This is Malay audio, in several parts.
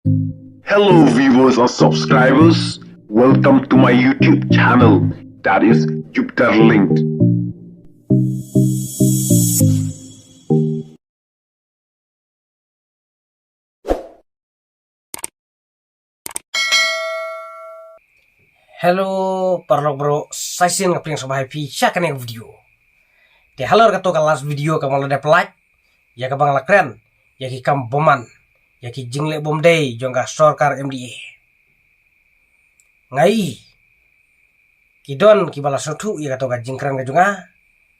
Hello, viewers or subscribers. Welcome to my YouTube channel, that is Jupiter Linked. Hello para bro, saya sih ngaping sama happy siakan yang video. Di halo kato kelas video kamu ada like, ya kabang keren, ya ki kam boman, ya ki jingle bom day jongga sorkar MDA. Ngai, kidon ki bala sotu ya kato ka jingkran ka junga,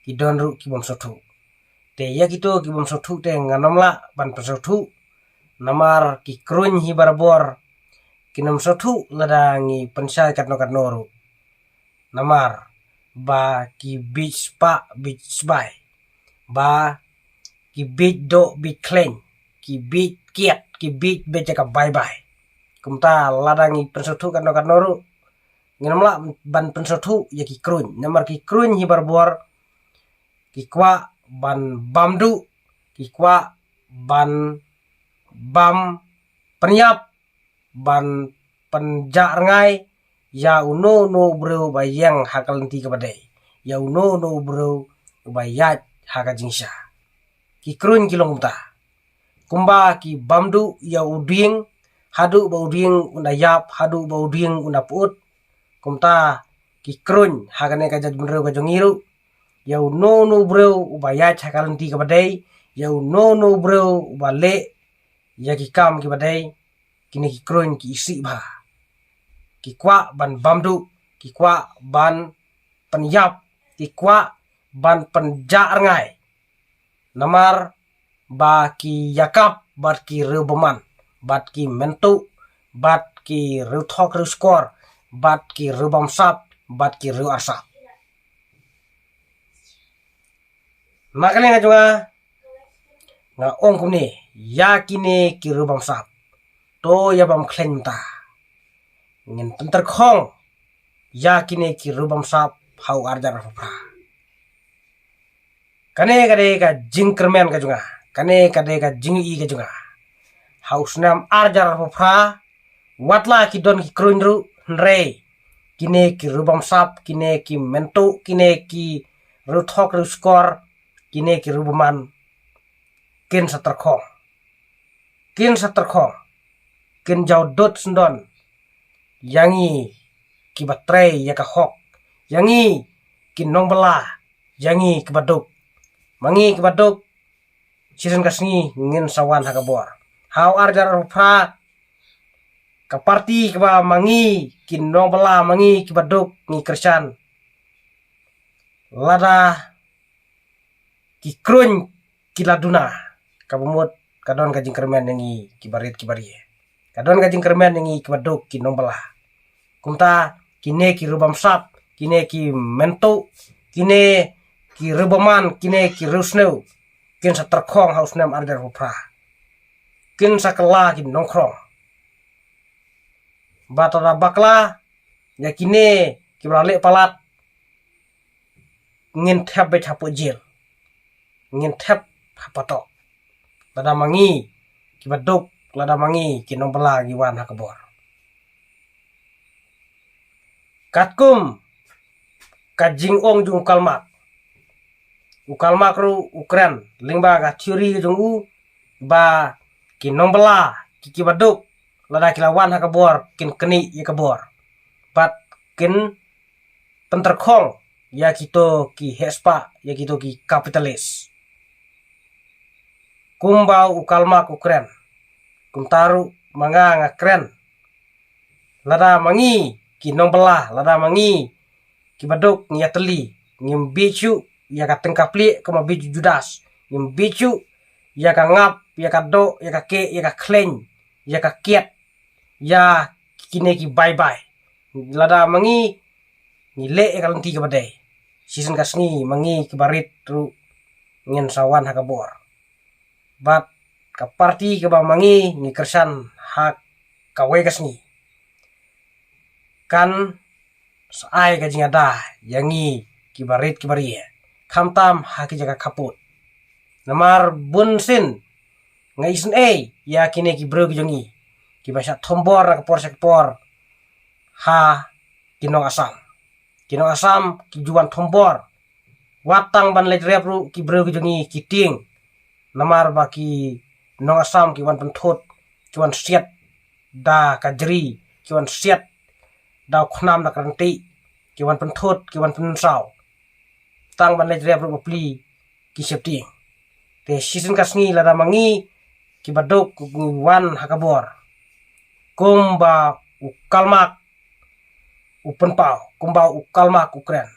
kidon ru ki bom sotu. Te ya kito ki bom sotu te nganom la ban sotu, namar ki kruny hi barabor, kinam sotu ladangi pensai katno katnoru. Namar ba ki beach pa beach bay ba ki beach do beach clean ki beach kiat ki beach beca ka bye bye kumta ladangi pensotu kan noru nginamla ban pensotu ya ki kruny namar ki kruny hi barbor ki kwa ban bamdu ki kwa ban bam penyap ban penjar ngai ya uno no bro bayang hakal nanti kepadai ya uno no bro bayat haka jingsha ki krun kilong ta kumba ki bamdu ya uding hadu ba uding unda yap hadu ba uding unda put kumta ki krun hakane ka jaj bro ka jongiru ya uno no bro bayat hakal nanti kepadai ya uno no bro bale ya ki kam ki badai kini ki krun ki isi ba ki kwa ban bamdu, ki kwa ban penyap, ki kwa ban penjar ngai. Namar ba ki yakap, bat ki reubeman, bat ki mentu, bat ki reuthok reuskor, bat ki reubamsap, bat ki reu arsap. Makanya nga juga nga ong kumni yakine ki reubamsap. To yabam klen ta. Ngin pentar khong yakine ki rubam sap hau arjar apa kane kade ka jingkermen ka junga kane kade ka jingi ka junga hau snam arjar apa watla ki don ki krunru nre kine ki rubam sap kine ki mentu kine ki ruthok ruskor kine ki rubaman kin saterkhong kin jaudot sendon yangi ki batrei ya ka hok yangi ki nong bela yangi ki baduk mangi ki baduk siren kasni ngin sawan ha kabor hau arjar pra ka parti ka ba mangi ki nong bela mangi ki baduk ngi kersan lada ki krun ki laduna ka bumut kadon ka jingkermen yangi ki barit ki barie kadon ka jingkermen yangi ki baduk ki nong bela kumta kine ki rubam sap kine ki mentu kine ki rubaman kine ki rusneu kin sa terkhong haus nem arder pra kin sa kala ki nongkrong batara bakla ya kine ki brale palat ngin thap be thapo jil ngin thap hapato lada mangi ki baduk lada mangi ki nombala gi wan hakabor katkum kajing ong jung kalmak ru ukran lingba ka theory jung u ba ki nombala ki baduk lada kilawan ha kabor kin keni ya kabor pat kin penterkhong ya kito ki hespa ya kito ki kapitalis kumbau ukalmak ukran kumtaru manga ngakren lada mangi ki nombala lada mangi ki baduk ngi ateli ngim bichu ya ka tengkapli kama biju judas ngim bichu ya ka ngap ya ka do ya ka ke ya ka kleng ya ka kiet ya kine ki bye bye lada mangi ngi le ya ka lenti ka badai season kasni mangi ki barit ru ngin sawan ha kabor bat ka parti ka ba mangi ngi kersan hak ka we kasni kan saai ka jingada yangi kibarit kibarie kamtam haki jaga kaput namar bunsin ngaisen ya kine ki bro jongi basak tombor na kapor sekpor ha kinong asam ki juan tombor watang ban lej repru ki breu ki jongi kiting namar ba ki nong asam ki wan penthot ki wan siat da kajri ki wan siat da khnam da kranti ki wan penthot ki wan pensau tang ban lej repru bapli ki septi te season kasngi lada mangi ki badok wan hakabor kumba ukalmak upenpau kumba ukalmak ukren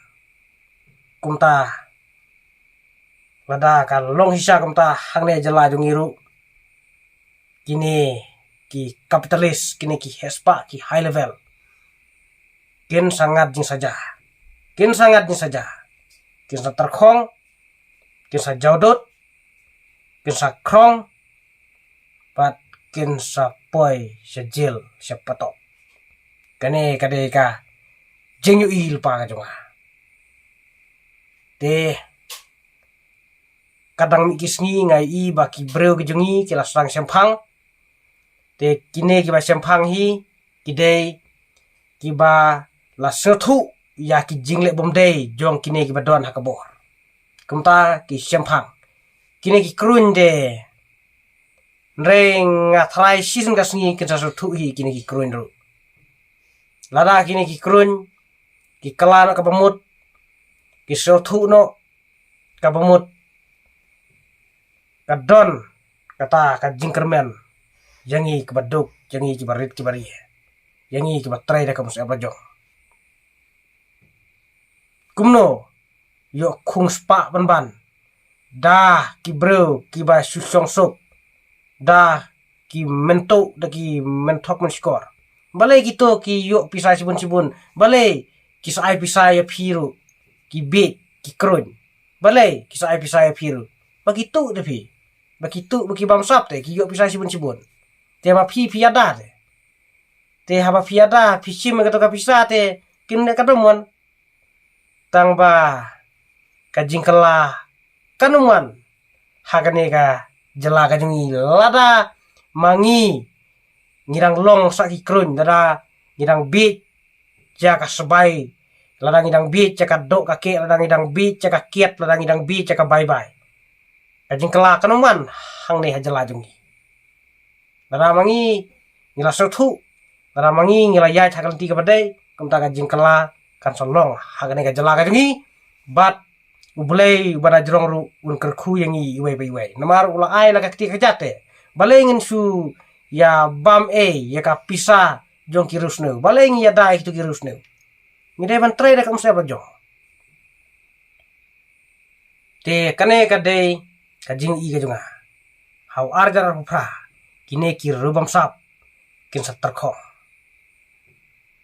kumta lada ka long hisa kumta hangne jala jungiru kini ki kapitalis kini ki hespa ki high level kin sangat jing saja kin sa terkhong kin sa jaudot kin sa krong pat kin sa poi sa jil sa patok kane kade ka jengyu il pa ka jonga te kadang mi kisngi ngai i ba ki breu ki jongi ki la sang sempang te kine ki ba sempang hi ki dei ki ba la sethu ya ki jingle bomdei jong kine ki ba don hakabor kumta ki sempang kine ki krun de reng ngathrai season kasngi kin sa sethu hi kine ki krun ru lada kine ki krun ki kalana ka pamut ki sethu no ka pamut kadon kata ka jingkermen yangi ke baduk yangi ki barit ki bari yangi ki batrai da kamus abajong kumno yo khung spa ban da ki breu ki ba susong sok da ki mento da ki mentok menskor balai gitu ki yo pisai sibun balai ki sai pisai ya phiru ki bit ki krun balai ki sai pisai ya phiru begitu depi begitu bagi bamsap te ki yo pisai sibun te ma piada te haba piada pisim ka to ka pisa te kin ka domon tang ba kajing kala kanuman hagane ka jela ka jungi lada mangi ngirang long saki krun dada ngirang bit jaka sebai lada ngirang bit jaka dok ka ke lada ngirang bit jaka kiat lada ngirang bit jaka bye bye kajing kala kanuman hang ne jela jungi lada mangi ngila sothu lada mangi ngila yai thakal ti ka badai kumta kajing kala kan solong hagane ka jela ka jungi bat ubulai bana jrong ru un kerku yangi iwai namar ula ai la ka ti ka jate balengin su ya bam ya ka pisa jong kirus nu baleng ya dai tu kirus nu ngide ban trai da kam sa jong te kane ka dei ka jing i ka jonga hau argar pra kine ki rubam sap kin sa terkho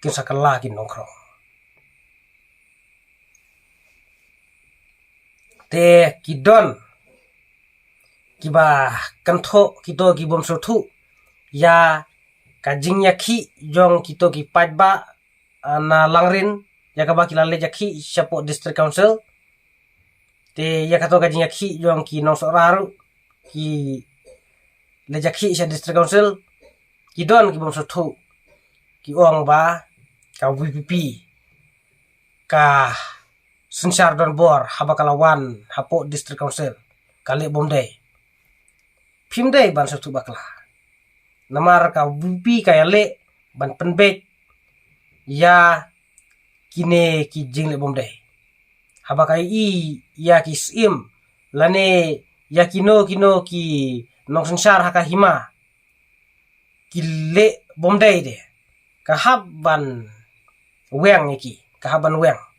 kin sa kala kin nongkro te kidon kiba kantho kito ki bom sothu ya kajing yakhi jong kito ki pajba na langrin ya ka ba kilale jakhi sapo district council te ya ka to kajing yakhi jong ki nong soraru ki le jakhi sa district council kidon ki bom sothu ki ong ba ka VPP ka Sunsar don bor haba kalawan hapo district council kali bomdai pimdai ban satu bakla namar ka bupi kaya le ban penbet ya kine ki jingle bomdai haba kai i ya ki sim lane ya kino ki nong sunsar haka hima ki le bomdai de kahaban weng iki kahaban weng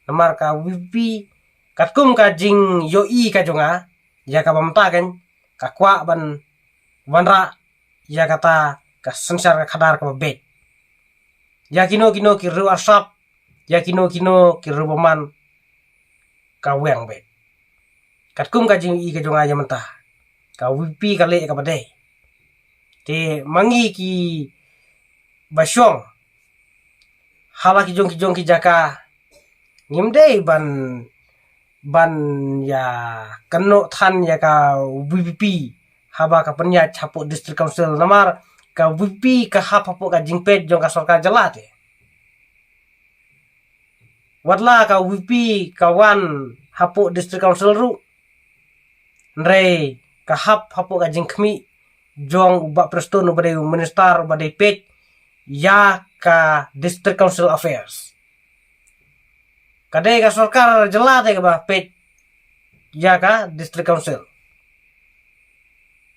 namar ka wipi katkum ka jing yo i ka jonga ya ka bamta kan ka kwa ban wanra ya kata ka sansar ka khadar ka bet ya kino ki ru asap ya kino ki ru boman ka weng bet katkum ka jing i ka jonga ya menta ka wipi ka le ka bade te mangi ki basyong hala ki jong ki jaka ngimdei ban ya keno than ya ka VPP haba ka penya chapo district council namar ka VP ka hap hapo ka jingpet jong ka sarkar jala te. Watla ka VP kawan hapo district council ru nre ka hap hapo ka jingkmi jong uba preston ubade minister ubade pet ya ka district council affairs. Kadai ka sarkar jala te ka ba pet ya ka district council.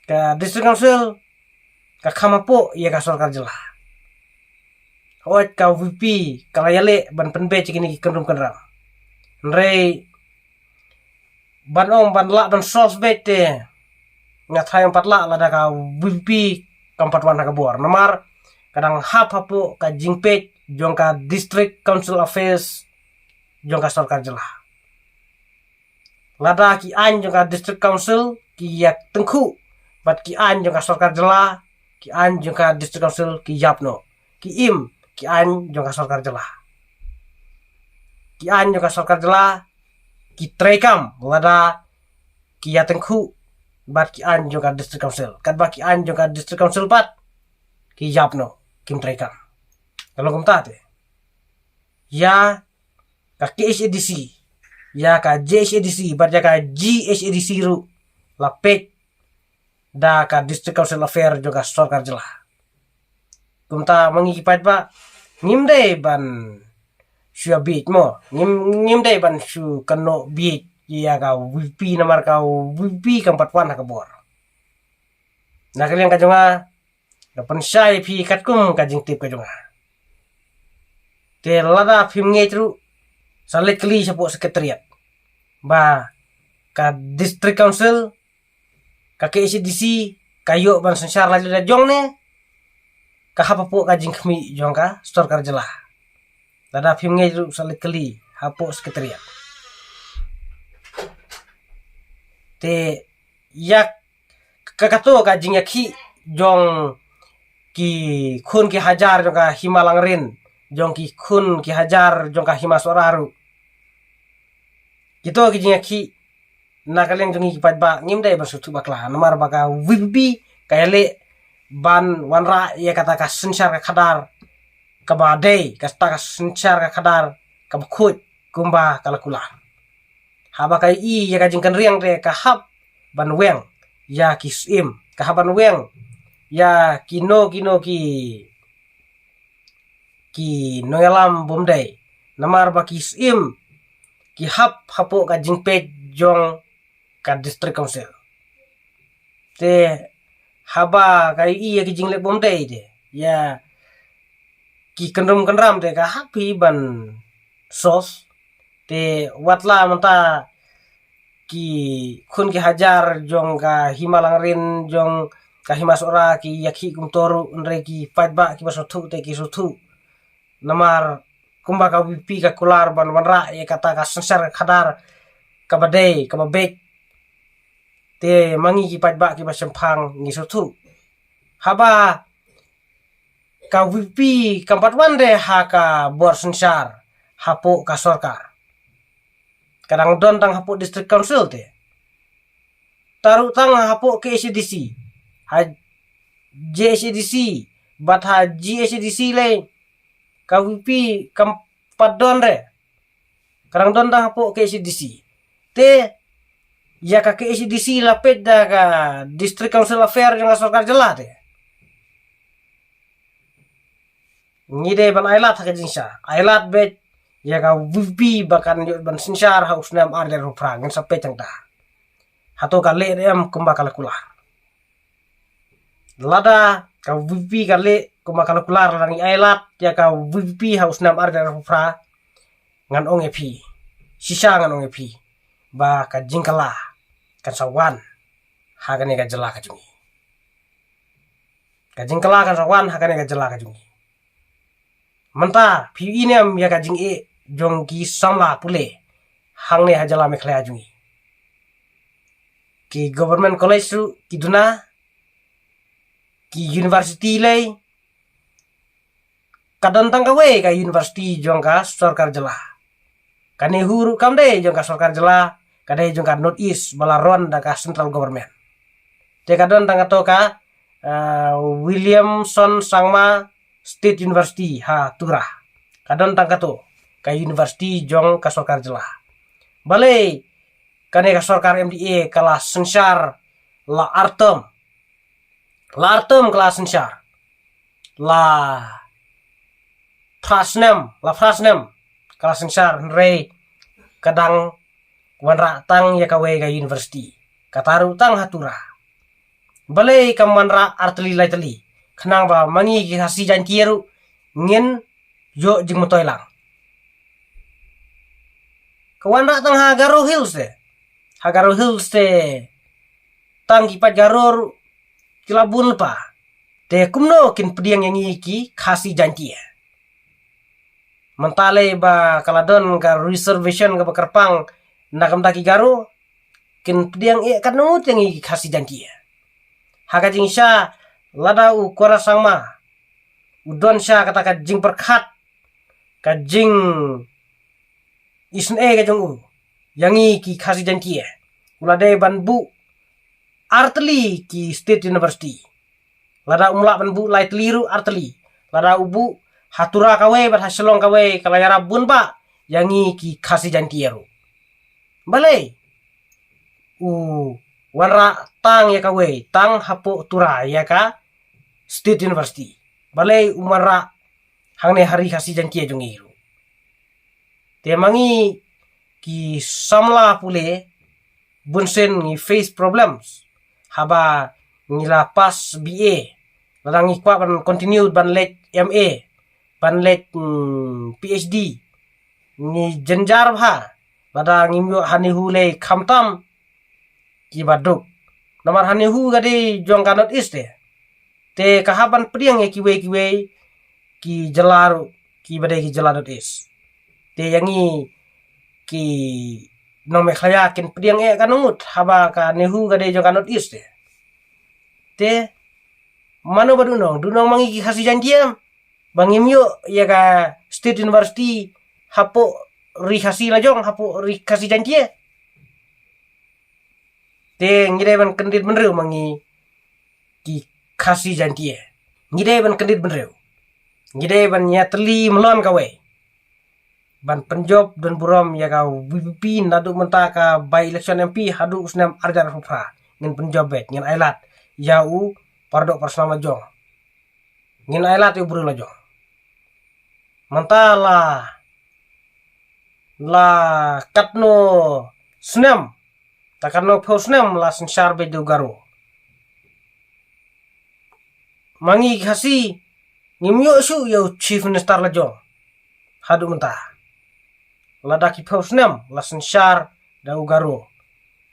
Ka district council ka khamapo ya ka sarkar jala. Oit ka VP kalayale ban penbe cikini kendum kendram. Nrei ban ong ban la ban sos bete ngathai empat la lada ka VP kampat wan ka bor. Nomor kadang hap hapo ka jingpet jong ka district council affairs jong ka sarkar jala. Lada ki an jong ka district council ki yak tengku bat ki an jong ka sarkar jala ki an jong ka district council ki yapno ki im ki an jong ka sarkar jala. Ki an jong ka sarkar jala ki trekam lada ki yatengku bat ki an jong ka district council. Kat ba ki an jong ka district council bat ki yapno kim trekam. Kalau kum tate. Ya ka KHADC ya ka JHADC bat ya ka GHADC ru lapek da ka district council affair jong ka sarkar jala. Kumta mangikipat ba ngimde ban shu bit mo ngimde ban shu kano bit ya ka VP namar ka VP kampat wan ka bor. Na kalian ka jonga da pensai pi katkum ka jingtip ka jonga. Te lada phim ngetru salet kli sapo sekretariat. Ba ka district council ka KCDC kayo ban sensar laju da jong ne ka hapo ka jingkmi jong ka sarkar jala. Lada phim ngetru salet kli hapo sekretariat. Te yak kakato ka jingyaki jong ki khun ki hajar jong ka himalang rin jong ki khun ki hajar jong ka himasoraru kito ki jingyaki na kaleng jong ki padba ngimdai basutu bakla nomar baka VP kayale ban wanra ya kata ka sensar ka khadar ka badai ka sta ka sensar ka khadar ka khut kumba kalakula haba kai I ya ka jingkan riang re ka hap ban weng ya ki sim ka haban weng ya kino ki noyalam bomdai namar ba ki sim ki hap hapo ka jingpet jong ka district council te haba kai I ya ki jinglek bomdai de ya ki kendrum kendram te ka hapi ban sos te watla menta ki khun ki hajar jong ka himalang rin jong ka himasora ki yakhi kumtoru nre ki padba ki basothu te ki sothu namar kumba ka VP ka kular ban wanra ya kata ka sensar khadar ka badai ka babek te mangi ki padba ki basempang ngi sothu haba ka VP kampat wande ha ka bor sensar hapo ka sarkar kadang don tang hapo district council te taru tang hapo ke KCDC ha JCDC bat ha GCDC le ka VP kampat don re kadang don tang hapo ke KCDC te ya ka KCDC lapet da ka district council affair jang sarkar jala te ngide ban ailat ha jinsa ailat bet ya ka VP bahkan ban sensar haus nam arder rupra ngan sampai cangta hato kale em kumba kala kular lada ka VP kale kumba kala kular rangi ailat ya ka VP haus nam arder rupra ngan ong epi sisa ngan ong epi ba ka jingkala kan sawan hagane ka jela ka jungi ka jingkala kan sawan hagane ka jela ka jungi menta pi inem ya ka jing e jong ki samla pule hangne hajala mekhle ajungi ki government college ru ki duna ki university lay kadon tanggawe ka university jong ka sarkar jela kane huru kamde jong ka sarkar jela kade jong ka north east balaron da ka central government te kadon tanggato ka Williamson Sangma State University Hatura. Kadon tangkato ka university jong ka sorkar jela. Balai kane ka sorkar MDA kala sensar la artem kala sensar la prasnem kala sensar rei kadang wanra tang ya kawe ka university kataru tang hatura. Balai kamanra arteli laiteli kenang ba mangi ki hasi jantiru ngin yo jing motoy lang. Kawanra tang Hagaro Hills te tang kipat garor kilabun pa te kumno kin pediang yang iki khasi janti. Mentale ba kaladon ka reservation ka bakarpang nakam taki garo kin pediang kanut yang iki khasi janti. Haga jing sya ladau kora sangma udon sya kata ka jing perkhat ka jing isne ka jong yangi ki khasi janti ulade banbu arteli ki State University lada umla banbu lai teliru arteli lada ubu hatura kawe bat hasilong kawe kalayara bun ba yangi ki khasi janti ero balai wanra tang ya kawe tang hapo tura ya ka State University balai umara hangne hari khasi janti jong iru te mangi ki samla pule bunsen ngi face problems haba ngila pas BA ladang ikwa ban continue ban let MA ban let PhD ni jenjar bha ladang ngimyo hani hule khamtam ki baduk namar hani hu gade jong kanot iste te kahaban priang ya kiwe ki jelaru ki badai ki jeladot is te yangi ki nome khaya kin priang kanut haba ka nehu gade jong kanot iste te mano badunong dunong mangi ki khasi janjiam bangimyo ya ka State University hapo ri khasi lajong hapo ri khasi janjie te ngide ban kendit benreu mangi ki khasi jantie ngide ban kendit benreu ngide ban nyateli melon kawe ban penjob dan buram ya kau VPP nadu menta ka by election MP hadu usnam arjar fufra ngin penjob bet ngin ailat yau pardo persama jong ngin ailat yu buru lajong menta la katno snam takarno phosnem la sensar be garo mangi khasi ngimyo su yo chief minister la jong hadu menta ladaki phosnem la sensar da ugaro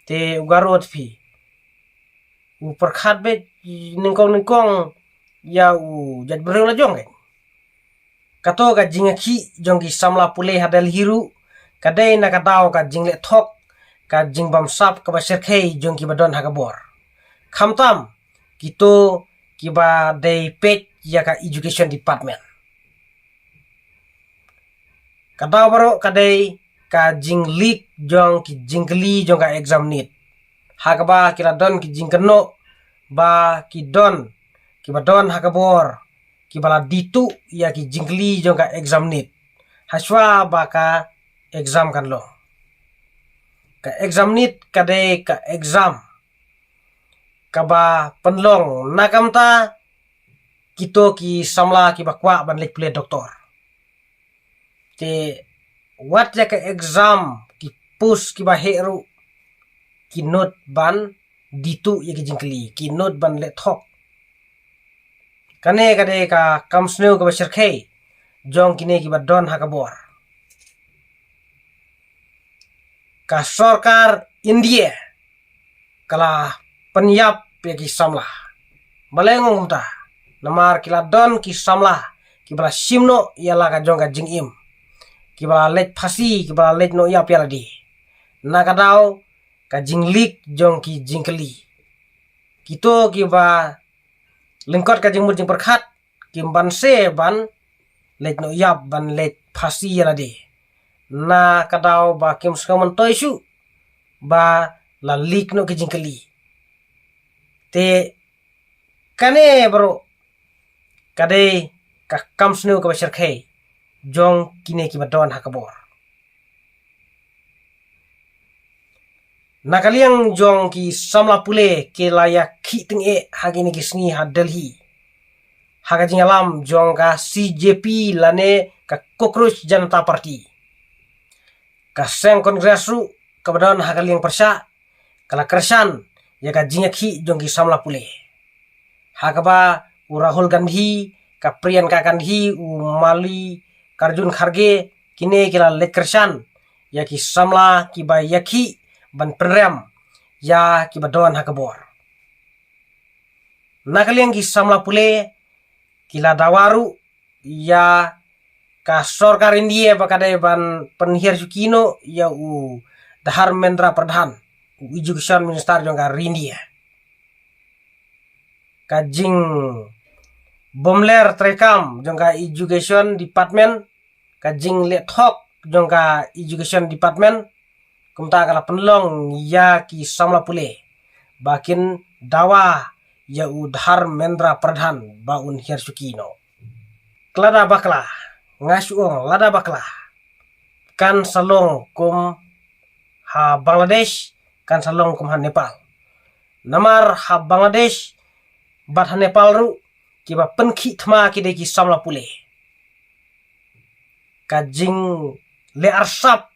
te ugaro tpi u perkhat be ningkong ya u jad bero la jong kato ga jingaki jongki samla pule hadal hiru kadai na kadao ka jingle thok ka jingbam sap ka basir khei jong ki badon hagabor khamtam kito kiba dei pet ya ka education department kadao baro kadai ka jinglik jong ki jingkli jong ka exam nit hagaba kila don ki jingkeno ba ki don ki badon hagabor ki bala ditu ya ki jingkli jong ka exam nit haswa ba ka exam kan lo ka exam nit kade ka exam kaba penlong nakamta kito ki samla ki bakwa ban lek play doktor te wat ya ka exam ki pus ki ba heru ki not ban ditu ya ki jingkli ki not ban le thok kane kade ka kamsnu ka basirkhei jong kine ki badon hakabor ka sorkar India kala penyap ya ki samlah balengong ta namar kila don ki samlah ki bala simno yala ka jong ka jingim ki bala let phasi ki bala let no ya piala di nakadao ka jinglik jong ki jingkeli kito ki ba lengkot ka jingmur jing perkhat ki ban se ban let no yap ban let phasi yala di na kadao ba kim skaman toisu ba la lik no ke jingkeli te Kane bro kade ka kamsnu ka basirkhe jong kine ki badon hakabor. Nakaliang jong ki samla pule ke layak ki ting e hagini ki sngi ha Delhi. Haga jingalam jong ka CJP lane ka Cockroach Janata Party. Ka seng kongres ru ka badon hakaliang persa kala kersan ya ka jingaki jong ki samla pule. Hakaba u Rahul Gandhi ka Priyanka Gandhi u Mali Karjun Kharge kine kila lekersan ya ki samla ki ba yaki ban penrem ya ki badon hakabor. Nakaliang ki samla pule kila dawaru ya ka sorkar India bakade ban penhir sukino ya u Dharmendra Pradhan u education minister jong ka India. Kajing bomler trekam jong ka education department kajing lethok jong ka education department kumta kala penlong ya ki samla pule bakin dawa ya u Dharmendra Pradhan baun hir sukino. Klada bakla ngasuong lada bakla kan salong kum ha Bangladesh kan salong kum ha Nepal. Namar ha Bangladesh bat ha Nepal ru kiba penkhi thma ki de ki samla pule. Kajing le arsap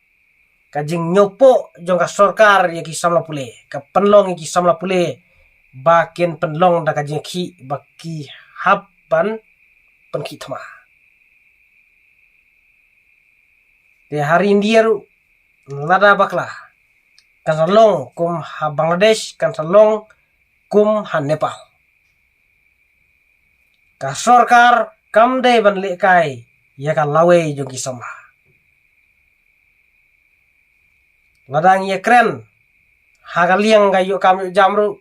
kajing nyopo jong ka sorkar ya ki samla pule ka penlong ki samla pule bakin penlong da kajing ki baki haban penkhi thma. Te hari India ru lada bakla kan salong kum ha Bangladesh kan salong kum ha Nepal. Ka sorkar kam de ban le kai ya ka lawe jong ki samla. Ladang ye keren hagaliang gayo kam jamru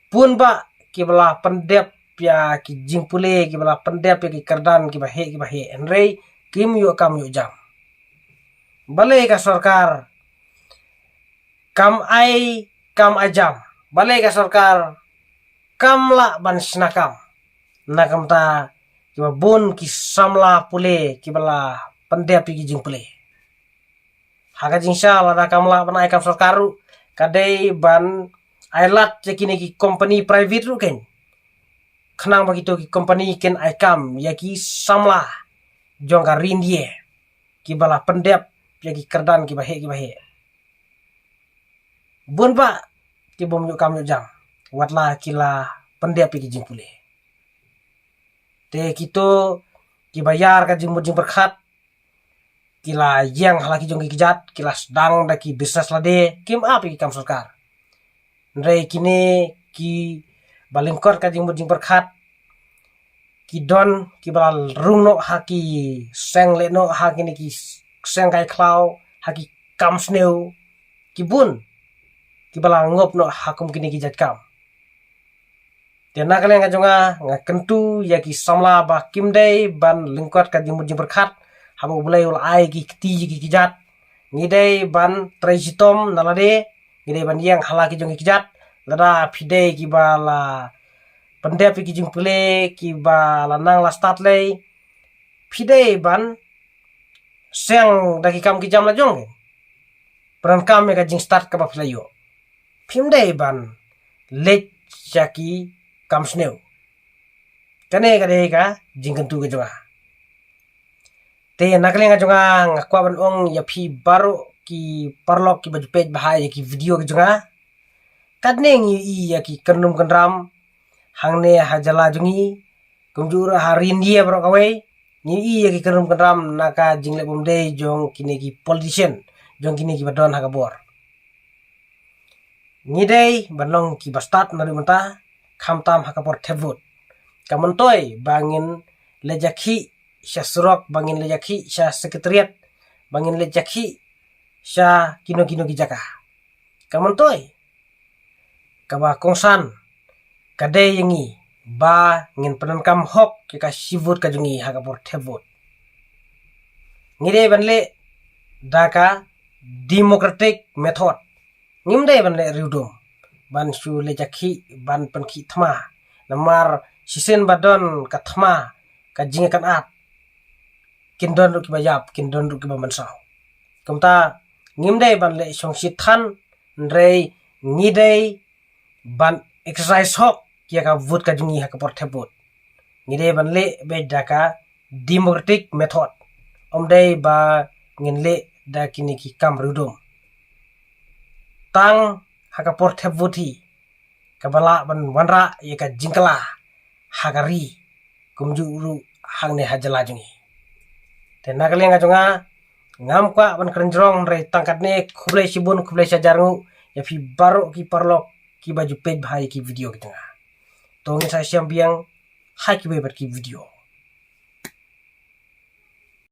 pun ba ki bala pendep ya ki jingpule ki bala pendep ya ki kerdan ki bahe enrei kim yo kam yo jam. Balai ka sorkar kam ajam. Balai ka sorkar kam la ban snakam. Nakam ta ki bun ki samla pule ki bala pendep ki jingpule. Haga jingsha lada kamla ban aikam sorkaru kadai ban ailat yakini ki company private ru ken khnang bagito ki company ken aikam yaki samla jongka rindie ki bala pendep yaki kerdan ki bahe bun ba ki bom yu kam yu jam watla kila pendep ki jingpule te kito ki bayar ka jing berkhat kila yang halaki jong ki jat kila sedang da ki bisnes lade kim api ki kam sorkar ndrei kini ki balingkot ka jing berkhat ki don ki balal rung no haki seng le no haki ni ki seng kai klau haki kam sneu ki bun ki balal ngop no hakum kini ki jat kam tena kalian ka jonga ngakentu ya ki samla ba kim dei ban lingkot ka jing berkhat hamu bulai ul ai ki kti ki kijat ngidei ban trejitom nalade ngidei ban yang halaki jong ki kijat lada pidei ki bala pendep ki jing pule ki bala nang la start lei pidei ban seng daki kam ki jam la jong peran kam ka jing start ka ba playo pimdei ban lek jaki kam sneu kane ka dei ka jing kentu ke jonga te nakle nga jonga ngakwa ban ong ya phi baru ki parlok ki baju page bahaya ki video ke jonga kadne ngi i ya ki kenum kenram hangne hajala jongi kumjur harin dia bro kawe ngi i ya ki kenum kenram naka jingle bomde jong kini ki politician jong kini ki badon hakabor ngi dei banong ki bastat nari menta khamtam hakapor thebut kamontoy bangin lejakhi sya surok bangin lejakhi sya sekretariat bangin lejakhi sya kino ki jaka kamontoy kaba kongsan kadai yangi ba ngin penan kam hok ka sivut ka jungi hakapor thebut ngide banle daka democratic method ngimdai banle riudum ban su lejakhi ban pankhi thma namar sisen badon kathma kajing kan at kindon ru kibayap kindon ru kibamansaw kumta ngimdei ban le songsit than rei ngidei ban exercise hok kia ka vot ka jungi ha ka porthebot ngidei ban le be daka democratic method omdei ba nginle da kini ki kam rudum tang ha ka portheboti kabala ban wanra ye ka jingkala hagari kumjuru hangne hajala jungi tena kali ngajunga ngam kwa ban kerenjrong re tangkat ne khublai sibun khublai sajarngu ya fi baro ki parlok ki baju page bhai ki video ki tengah to ngi sa siam biang hai ki beber ki video